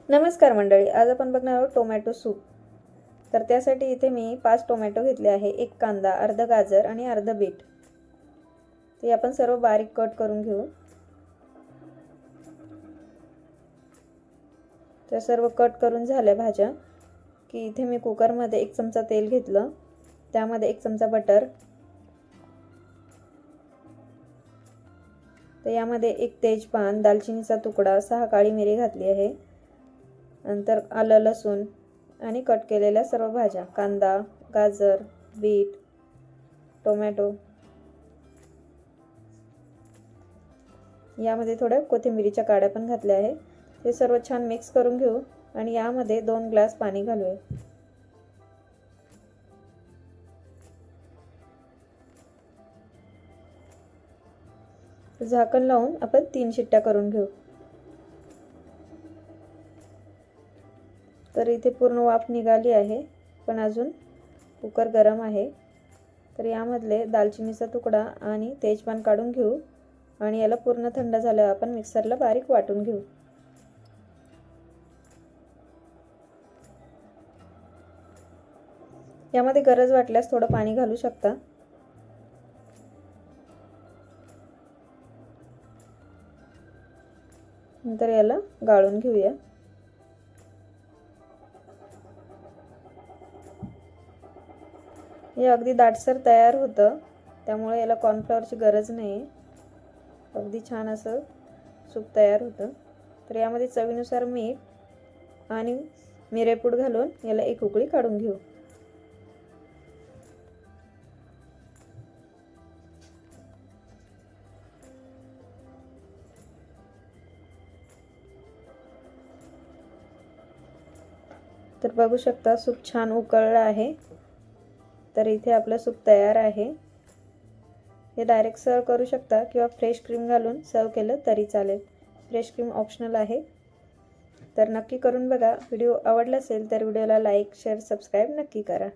नमस्कार मंडळी, आज आपण बघणार आहोत टोमॅटो सूप। तर त्यासाठी इथे मी 5 टोमॅटो घेतले आहे, 1 कांदा, अर्धा गाजर आणि अर्धा बीट। ते आपण सर्व बारीक कट करून घेऊ। तर सर्व कट करून झाल्या भाज्या की इथे मी कुकर मध्ये 1 चमचा तेल घेतलं, त्यामध्ये 1 चमचा बटर, तर यामध्ये 1 तेजपान, दालचिनीचा तुकडा, 6 काळी मिरी घातली आहे। नंतर आलं, लसूण आणि कट केलेल्या सर्व भाज्या, कांदा, गाजर, बीट, टोमॅटो, यामध्ये थोड्या कोथिंबीरीच्या काड्या पण घातल्या आहे। हे सर्व छान मिक्स करून घेऊ आणि यामध्ये 2 ग्लास पाणी घालूया। झाकण लावून आपण 3 शिट्ट्या करून घेऊ। तर इथे पूर्ण वाफ निघाली आहे, पण अजून कुकर गरम आहे। तर यामधले दालचिनीचा तुकडा आणि तेजपान काढून घेऊ आणि याला पूर्ण थंड झाल्यावर आपण मिक्सरला बारीक वाटून घेऊ। यामध्ये गरज वाटल्यास थोडं पाणी घालू शकता। नंतर याला गाळून घेऊया। हे अगदी दाटसर तयार होतं, त्यामुळे याला कॉर्नफ्लॉवरची गरज नाही। अगदी छान असं सूप तयार होतं। तर यामध्ये चवीनुसार मीठ आणि मिरेपूड घालून याला एक उकळी काढून घेऊ। तर बघू शकता सूप छान उकळलं आहे। तर इथे आपलं सूप तयार आहे। हे डायरेक्ट सर्व करू शकता किंवा फ्रेश क्रीम घालून सर्व केलं तरी चालेल। फ्रेश क्रीम ऑप्शनल आहे। तर नक्की करून बघा। व्हिडिओ आवडला असेल तर व्हिडिओला लाईक, शेअर, सबस्क्राइब नक्की करा।